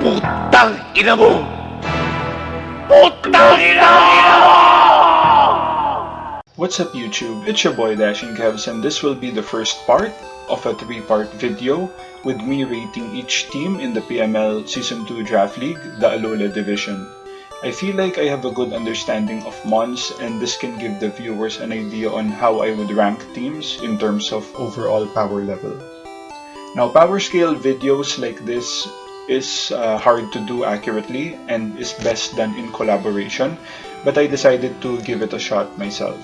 Putang ina mo! Putang ina mo! What's up YouTube, it's your boy Dashing Kevs, and this will be the first part of a 3-part video with me rating each team in the PML Season 2 Draft League, the Alola Division. I feel like I have a good understanding of mons, and this can give the viewers an idea on how I would rank teams in terms of overall power level. Now, power scale videos like this is hard to do accurately and is best done in collaboration, but I decided to give it a shot myself.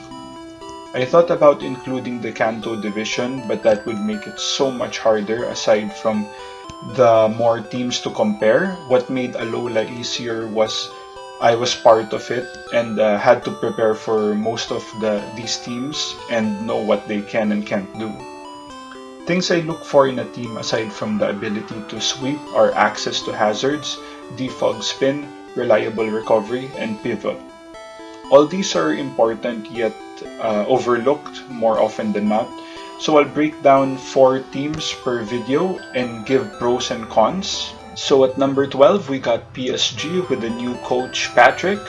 I thought about including the Kanto division, but that would make it so much harder aside from the more teams to compare. What made Alola easier was I was part of it and had to prepare for most of these teams and know what they can and can't do. Things I look for in a team aside from the ability to sweep are access to hazards, defog spin, reliable recovery, and pivot. All these are important yet overlooked more often than not, so I'll break down 4 teams per video and give pros and cons. So at number 12 we got PSG with the new coach Patrick.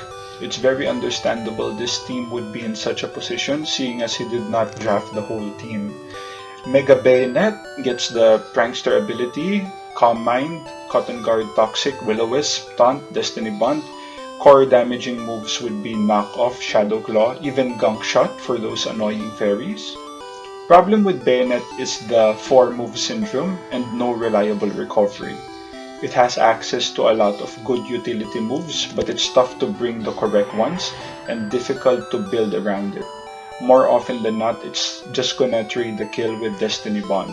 It's very understandable this team would be in such a position seeing as he did not draft the whole team. Mega Bayonet gets the Prankster ability, Calm Mind, Cotton Guard Toxic, Will-O-Wisp, Taunt, Destiny Bond. Core damaging moves would be Knock Off, Shadow Claw, even Gunk Shot for those annoying fairies. Problem with Bayonet is the 4-move syndrome and no reliable recovery. It has access to a lot of good utility moves, but it's tough to bring the correct ones and difficult to build around it. More often than not, it's just gonna trade the kill with Destiny Bond.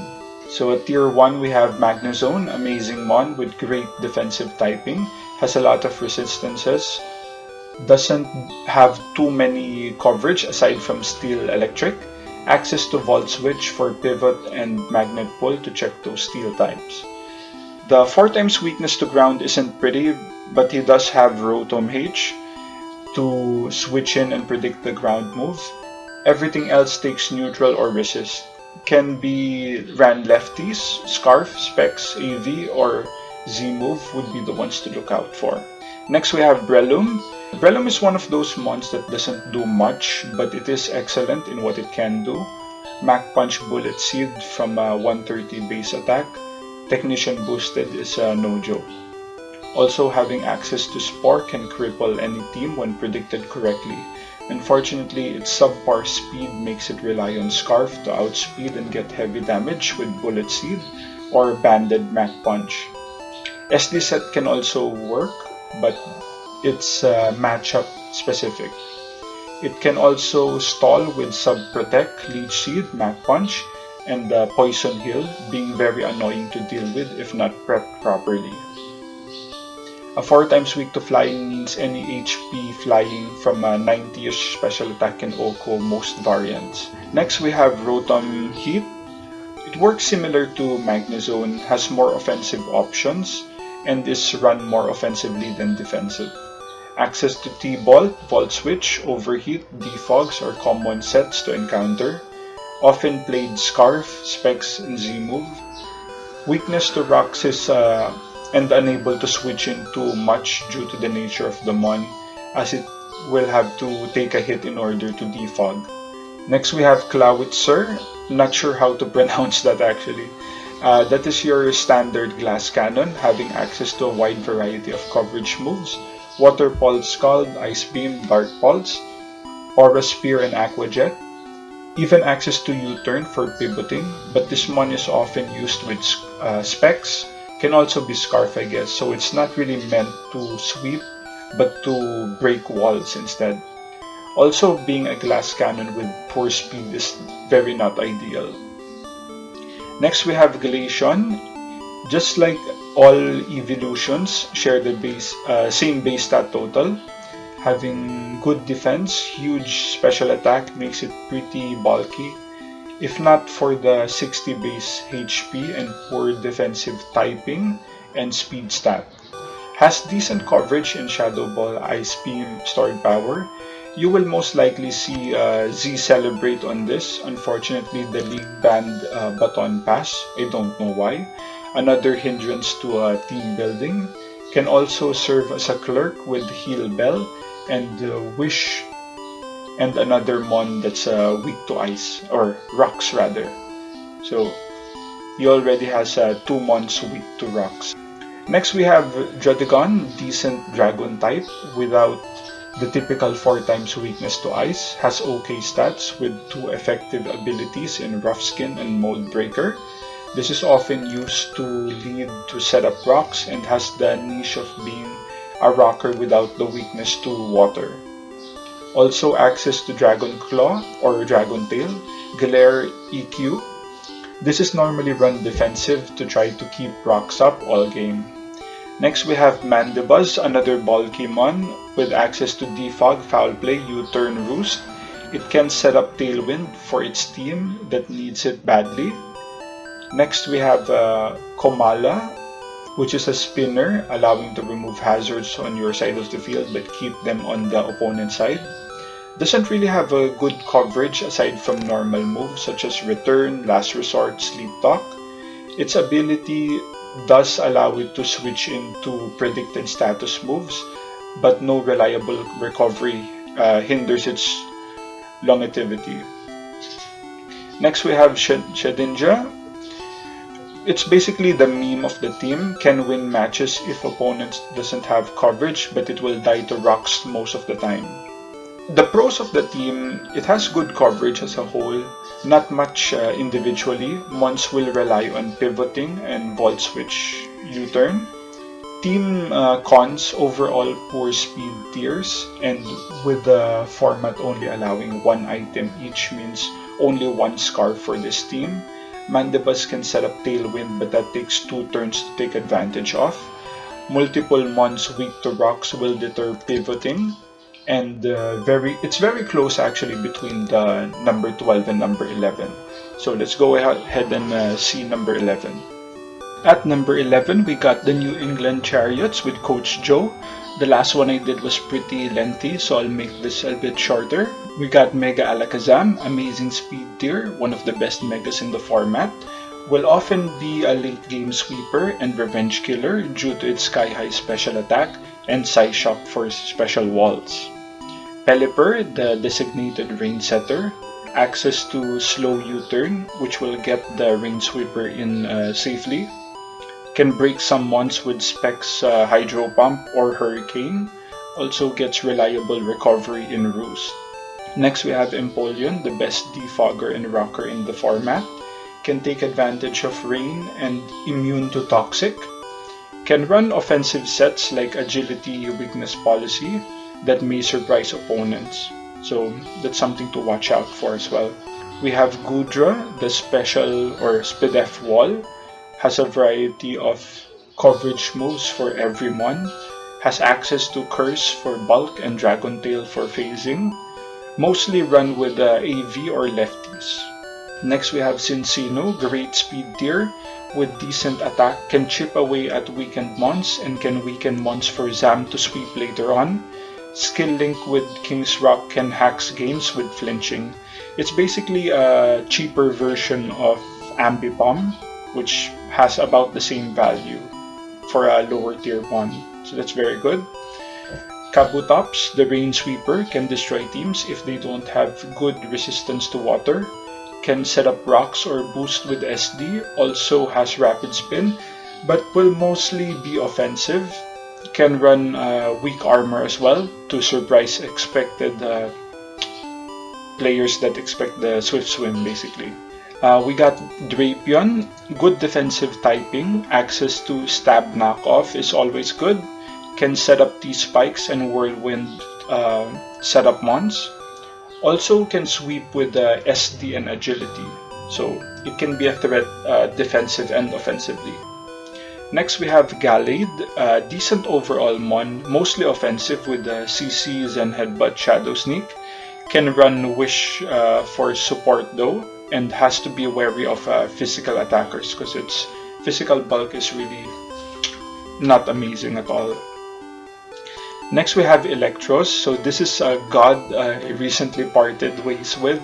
So at tier 1 we have Magnezone, amazing mon with great defensive typing, has a lot of resistances, doesn't have too many coverage aside from Steel Electric, access to Volt Switch for pivot and Magnet Pull to check those steel types. The 4x weakness to ground isn't pretty, but he does have Rotom H to switch in and predict the ground move. Everything else takes neutral or resist. Can be ran lefties, Scarf, Specs, AV, or Z-Move would be the ones to look out for. Next we have Breloom. Breloom is one of those mons that doesn't do much, but it is excellent in what it can do. Mach Punch Bullet Seed from a 130 base attack. Technician boosted is no joke. Also, having access to Spore can cripple any team when predicted correctly. Unfortunately, its subpar speed makes it rely on Scarf to outspeed and get heavy damage with Bullet Seed or Banded Mach Punch. SD set can also work, but it's matchup specific. It can also stall with Sub Protect, Leech Seed, Mach Punch, and Poison Heal, being very annoying to deal with if not prepped properly. A 4x weak to flying means any HP flying from a 90ish special attack can OHKO most variants. Next we have Rotom Heat. It works similar to Magnezone, has more offensive options, and is run more offensively than defensive. Access to T-Ball, Volt Switch, Overheat, Defogs are common sets to encounter. Often played Scarf, Specs, and Z-Move. Weakness to Rocks is and unable to switch in too much due to the nature of the mon, as it will have to take a hit in order to defog. Next we have Clawitzer. Not sure how to pronounce that actually. That is your standard glass cannon, having access to a wide variety of coverage moves. Water Pulse Scald, Ice Beam, Dark Pulse, Aura Spear, and Aqua Jet. Even access to U-Turn for pivoting, but this mon is often used with Specs. Can also be Scarf, I guess, so it's not really meant to sweep, but to break walls instead. Also, being a glass cannon with poor speed is very not ideal. Next we have Glaceon. Just like all evolutions, share the same base stat total. Having good defense, huge special attack makes it pretty bulky. If not for the 60 base HP and poor defensive typing and speed stat. Has decent coverage in Shadow Ball, Ice Beam, Stored Power. You will most likely see Z celebrate on this. Unfortunately, the league banned Baton Pass. I don't know why. another hindrance to team building. Can also serve as a clerk with Heal Bell and Wish, and another mon that's weak to ice, or rocks rather. So he already has 2 mons weak to rocks. Next we have Druddigon, decent dragon type without the typical 4 times weakness to ice, has okay stats with 2 effective abilities in Rough Skin and Mold Breaker. This is often used to lead to set up rocks and has the niche of being a rocker without the weakness to water. Also access to Dragon Claw or Dragon Tail, Glare EQ. This is normally run defensive to try to keep rocks up all game. Next we have Mandibuzz, another bulky mon with access to Defog, Foul Play, U-Turn, Roost. It can set up Tailwind for its team that needs it badly. Next we have Komala, which is a spinner allowing to remove hazards on your side of the field but keep them on the opponent's side. Doesn't really have a good coverage aside from normal moves such as Return, Last Resort, Sleep Talk. Its ability does allow it to switch into predicted status moves, but no reliable recovery hinders its longevity. Next we have Shedinja. It's basically the meme of the team, can win matches if opponent doesn't have coverage, but it will die to rocks most of the time. The pros of the team, it has good coverage as a whole, not much individually. Mons will rely on pivoting and Volt Switch U-turn. Team cons, overall poor speed tiers, and with the format only allowing 1 item each means only 1 scarf for this team. Mandibuzz can set up Tailwind, but that takes 2 turns to take advantage of. Multiple mons weak to rocks will deter pivoting, and it's very close actually between the number 12 and number 11. So let's go ahead and see number 11. At number 11, we got the New England Chariots with Coach Joe. The last one I did was pretty lengthy, so I'll make this a bit shorter. We got Mega Alakazam, amazing speed tier, one of the best megas in the format. Will often be a late game sweeper and revenge killer due to its sky high special attack and Psyshock for special walls. Pelipper, the designated rain setter, access to slow U-turn, which will get the rain sweeper in safely. Can break some mons with Specs Hydro Pump or Hurricane. Also gets reliable recovery in Roost. Next we have Empoleon, the best defogger and rocker in the format. Can take advantage of rain and immune to toxic. Can run offensive sets like Agility Weakness Policy that may surprise opponents. So that's something to watch out for as well. We have Gudra, the special or Spidef wall. Has a variety of coverage moves for every mon. Has access to Curse for bulk and Dragon Tail for phasing. Mostly run with AV or lefties. Next we have Cincino, great speed tier with decent attack, can chip away at weakened mons and can weaken mons for Zam to sweep later on. Skill link with King's Rock can hacks games with flinching. It's basically a cheaper version of Ambipom, which has about the same value for a lower tier mon. So that's very good. Kabutops, the rain sweeper, can destroy teams if they don't have good resistance to water. Can set up rocks or boost with SD. Also has rapid spin, but will mostly be offensive. Can run weak armor as well to surprise expected players that expect the Swift Swim basically. We got Drapion, good defensive typing, access to stab knockoff is always good, can set up T-Spikes and Whirlwind setup mons. Also can sweep with SD and Agility, so it can be a threat defensive and offensively. Next we have Gallade, decent overall mon, mostly offensive with CCs and Headbutt Shadow Sneak. Can run Wish for support though, and has to be wary of physical attackers because its physical bulk is really not amazing at all. Next we have Electros. So this is a god I recently parted ways with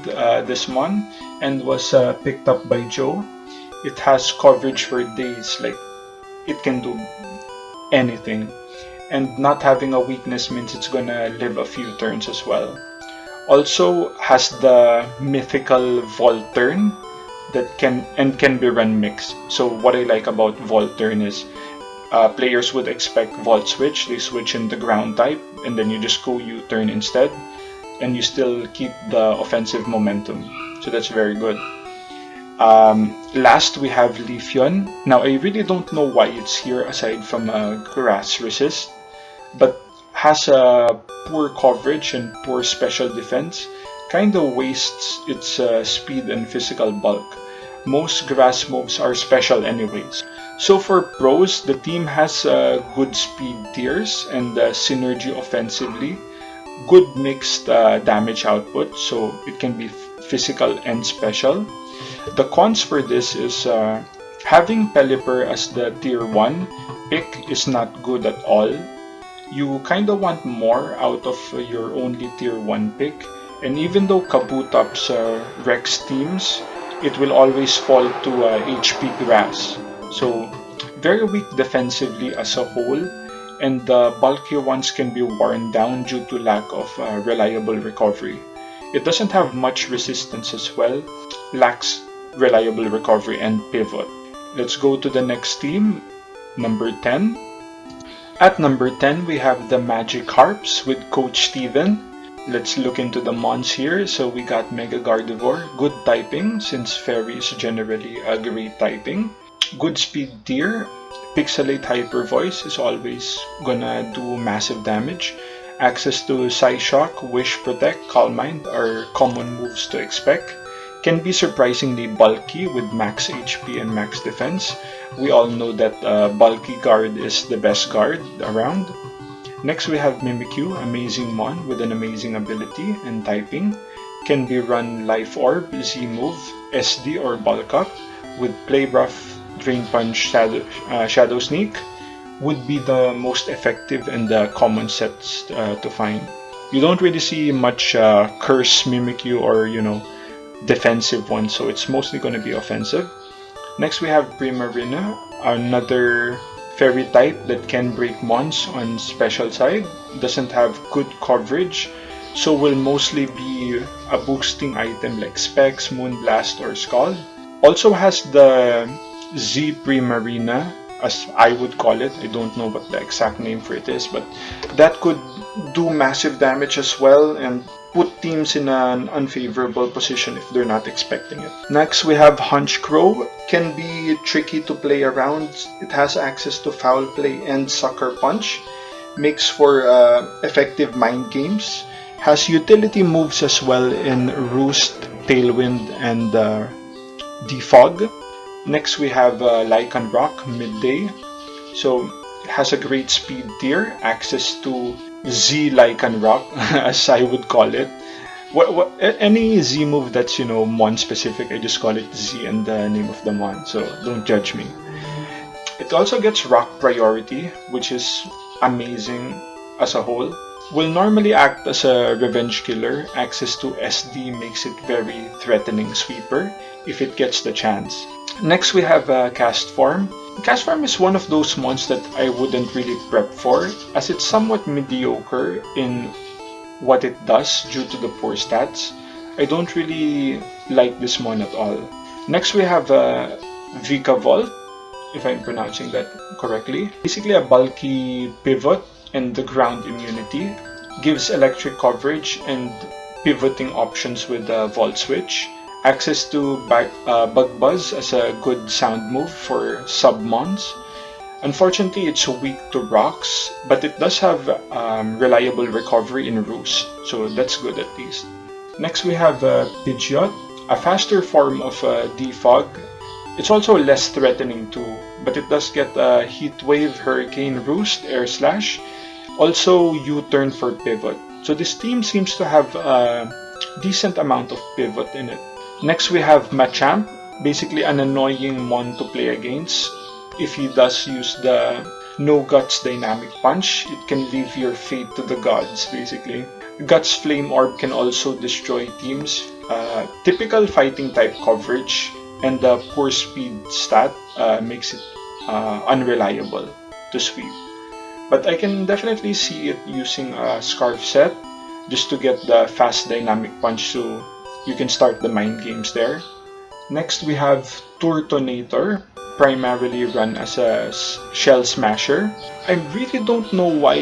this mon and was picked up by Joe. It has coverage for days, like it can do anything. And not having a weakness means it's gonna live a few turns as well. Also has the mythical Volt turn that can be run mixed. So what I like about Volt turn is players would expect Volt switch, they switch in the ground type, and then you just go U-turn instead, and you still keep the offensive momentum. So that's very good. Last we have Leafeon. Now I really don't know why it's here aside from grass resist, but has a poor coverage and poor special defense. Kinda wastes its speed and physical bulk. Most grass moves are special anyways. So for pros, the team has good speed tiers and synergy offensively, good mixed damage output, so it can be physical and special. The cons for this is having Pelipper as the tier 1 pick is not good at all. You kinda want more out of your only tier 1 pick, and even though Kabutops Rex teams, it will always fall to HP grass. So very weak defensively as a whole, and the bulky ones can be worn down due to lack of reliable recovery. It doesn't have much resistance as well, lacks reliable recovery and pivot. Let's go to the next team, number 10. At number 10, we have the Magic Harps with Coach Steven. Let's look into the mons here. So we got Mega Gardevoir, good typing since Fairy is generally a great typing. Good speed tier, Pixelate Hyper Voice is always gonna do massive damage. Access to Psyshock, Wish Protect, Calm Mind are common moves to expect. Can be surprisingly bulky with max HP and max defense. We all know that bulky guard is the best guard around. Next we have Mimikyu, amazing mon with an amazing ability and typing. Can be run Life Orb, Z move, SD or Bulk Up with Play Rough, Drain Punch, Shadow Sneak would be the most effective and the common sets to find. You don't really see much Curse Mimikyu or defensive one, so it's mostly going to be offensive. Next we have Primarina, another fairy type that can break mons on special side, doesn't have good coverage, so will mostly be a boosting item like Specs, Moonblast, or Scald. Also has the Z Primarina, as I would call it. I don't know what the exact name for it is, but that could do massive damage as well and put teams in an unfavorable position if they're not expecting it. Next we have Honchkrow. Can be tricky to play around. It has access to Foul Play and Sucker Punch. Makes for effective mind games. Has utility moves as well in Roost, Tailwind, and Defog. Next we have Lycanroc, Midday. So it has a great speed tier, access to Z Lycanroc, as I would call it. Any Z move that's mon specific, I just call it Z and the name of the mon, so don't judge me. It also gets Rock Priority, which is amazing as a whole. Will normally act as a revenge killer. Access to SD makes it very threatening sweeper if it gets the chance. Next we have Castform. Castform is one of those mons that I wouldn't really prep for, as it's somewhat mediocre in what it does due to the poor stats. I don't really like this mon at all. Next we have Vikavolt, if I'm pronouncing that correctly. Basically a bulky pivot and the ground immunity. Gives electric coverage and pivoting options with the Volt Switch. Access to Bug Buzz as a good sound move for submons. Unfortunately, it's weak to rocks, but it does have reliable recovery in Roost, so that's good at least. Next we have Pidgeot, a faster form of Defog. It's also less threatening too, but it does get Heat Wave, Hurricane, Roost, Air Slash. Also U-turn for pivot. So this team seems to have a decent amount of pivot in it. Next we have Machamp, basically an annoying mon to play against. If he does use the No Guts Dynamic Punch, it can leave your fate to the gods basically. Guts Flame Orb can also destroy teams. Typical fighting type coverage and the poor speed stat makes it unreliable to sweep. But I can definitely see it using a Scarf set just to get the fast dynamic punch, so you can start the mind games there. Next we have Turtonator, primarily run as a Shell Smasher. I really don't know why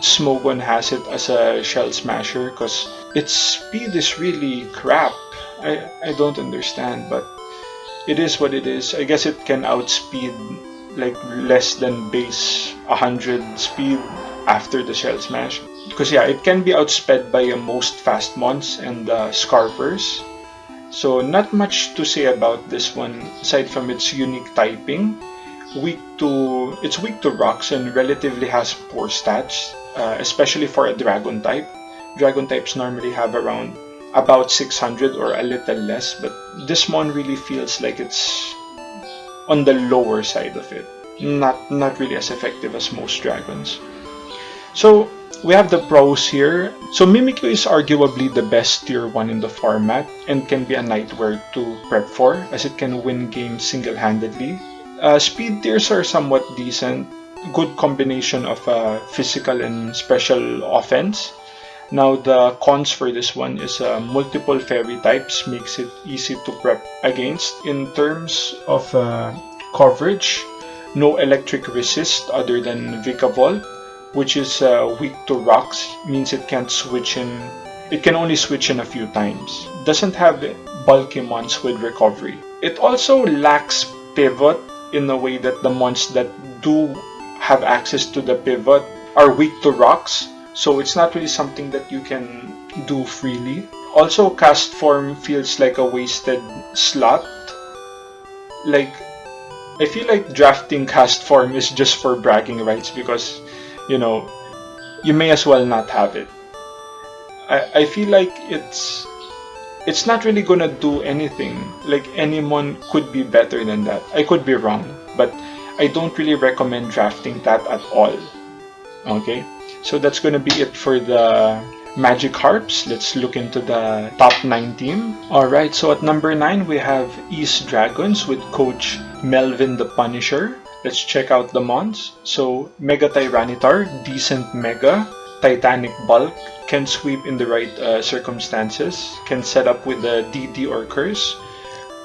Smogon has it as a Shell Smasher, because its speed is really crap. I don't understand, but it is what it is. I guess it can outspeed like less than base 100 speed after the Shell Smash. Because yeah, it can be outsped by most fast mons and Scarpers. So not much to say about this one aside from its unique typing. It's weak to rocks and relatively has poor stats, especially for a dragon type. Dragon types normally have around about 600 or a little less, but this mon really feels like it's on the lower side of it. Not really as effective as most dragons. So we have the pros here. So Mimikyu is arguably the best tier 1 in the format and can be a nightmare to prep for, as it can win games single-handedly. Speed tiers are somewhat decent, good combination of physical and special offense. Now the cons for this one is multiple fairy types makes it easy to prep against. In terms of coverage, no electric resist other than Vikavolt, which is weak to rocks, means it can't switch in. It can only switch in a few times. Doesn't have bulky mons with recovery. It also lacks pivot in a way that the mons that do have access to the pivot are weak to rocks, so it's not really something that you can do freely. Also, cast form feels like a wasted slot. Like, I feel like drafting cast form is just for bragging rights, because you may as well not have it. I feel like it's not really gonna do anything. Like, anyone could be better than that. I could be wrong, but I don't really recommend drafting that at all. Okay, so that's gonna be it for the Magic Harps. Let's look into the top 9 team. Alright, so at number 9 we have East Dragons with Coach Melvin the Punisher. Let's check out the mons. So Mega Tyranitar, decent Mega. Titanic Bulk, can sweep in the right circumstances, can set up with the DD or Curse.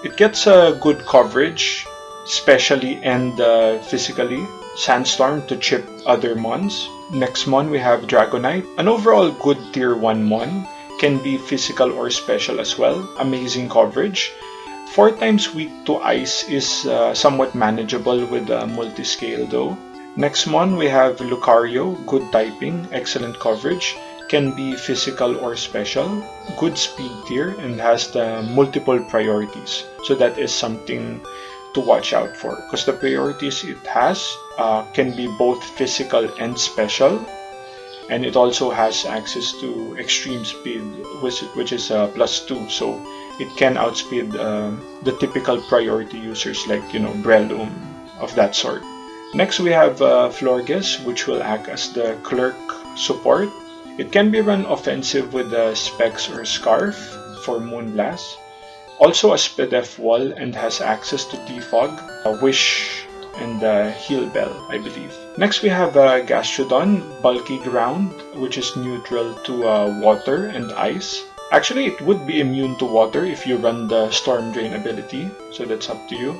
It gets good coverage, specially and physically. Sandstorm to chip other mons. Next mon we have Dragonite, an overall good tier 1 mon, can be physical or special as well. Amazing coverage. 4 times weak to ice is somewhat manageable with multi-scale though. Next mon we have Lucario, good typing, excellent coverage, can be physical or special, good speed tier, and has the multiple priorities. So that is something to watch out for, because the priorities it has can be both physical and special, and it also has access to extreme speed, which is +2, so it can outspeed the typical priority users like Breloom of that sort. Next we have Florges, which will act as the clerk support. It can be run offensive with Specs or Scarf for Moonblast. Also a Spedef wall and has access to Defog, Wish, and Heal Bell, I believe. Next we have Gastrodon, bulky ground, which is neutral to water and ice. Actually, it would be immune to water if you run the Storm Drain ability, so that's up to you.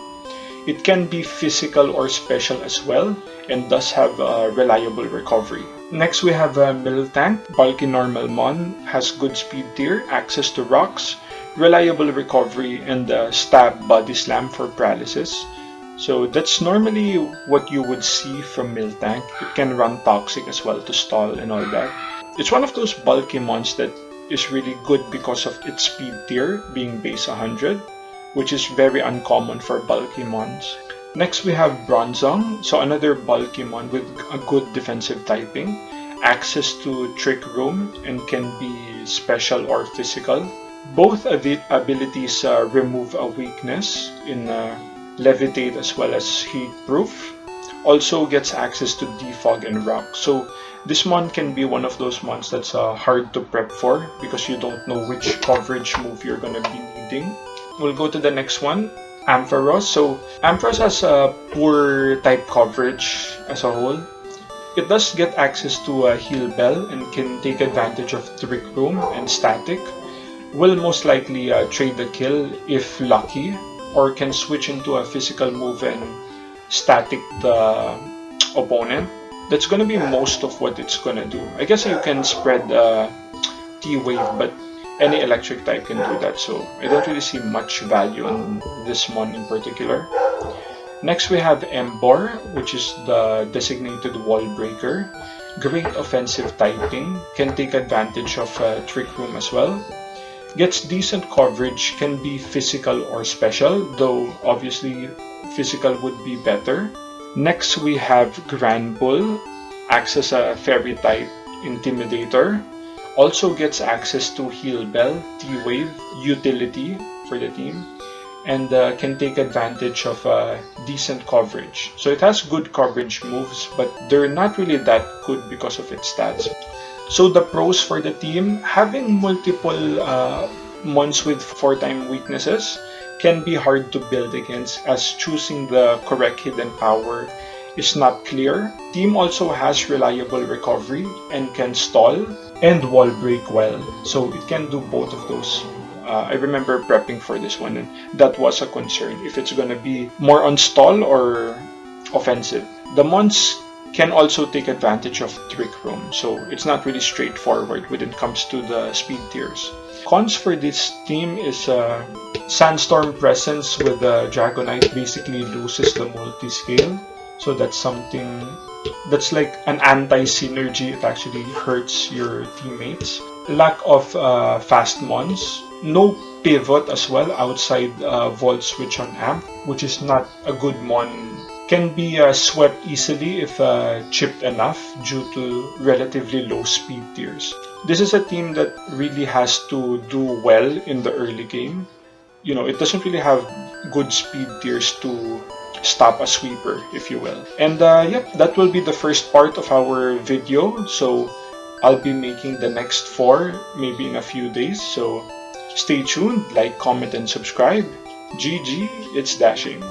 It can be physical or special as well, and does have reliable recovery. Next we have Miltank, bulky normal mon, has good speed tier, access to rocks, reliable recovery, and stab body slam for paralysis. So that's normally what you would see from Miltank. It can run toxic as well to stall and all that. It's one of those bulky mons that is really good because of its speed tier being base 100, which is very uncommon for bulky mons. Next we have Bronzong, so another bulky mon with a good defensive typing, access to Trick Room, and can be special or physical. Both abilities remove a weakness in Levitate as well as Heat Proof. Also gets access to Defog and Rock. So this mon can be one of those mons that's hard to prep for because you don't know which coverage move you're gonna be needing. We'll go to the next one, Ampharos. So Ampharos has a poor type coverage as a whole. It does get access to a heal bell and can take advantage of Trick Room and Static. Will most likely trade the kill if lucky, or can switch into a physical move and static the opponent. That's gonna be most of what it's gonna do. I guess you can spread T-Wave, but any electric type can do that, so I don't really see much value in this one in particular. Next we have Embor, which is the designated wall breaker. Great offensive typing, can take advantage of Trick Room as well. Gets decent coverage, can be physical or special, though obviously physical would be better. Next we have Granbull, acts as a fairy type intimidator. Also gets access to Heal Bell, T-Wave, utility for the team, and can take advantage of decent coverage. So it has good coverage moves, but they're not really that good because of its stats. So the pros for the team, having multiple mons with 4-time weaknesses can be hard to build against, as choosing the correct hidden power is not clear. Team also has reliable recovery and can stall and wall break well, so it can do both of those. I remember prepping for this one, and that was a concern if it's gonna be more on stall or offensive. The mons can also take advantage of Trick Room, so it's not really straightforward when it comes to the speed tiers. Cons for this team is Sandstorm presence with the Dragonite basically loses the multi-scale, so that's something that's like an anti-synergy. It actually hurts your teammates. Lack of fast mons. No pivot as well outside Volt Switch on Amp, which is not a good mon. Can be swept easily if chipped enough due to relatively low speed tiers. This is a team that really has to do well in the early game. You know, it doesn't really have good speed tiers to stop a sweeper, if you will. And yep, that will be the first part of our video. So I'll be making the next 4 maybe in a few days. So stay tuned, like, comment, and subscribe. GG, it's dashing.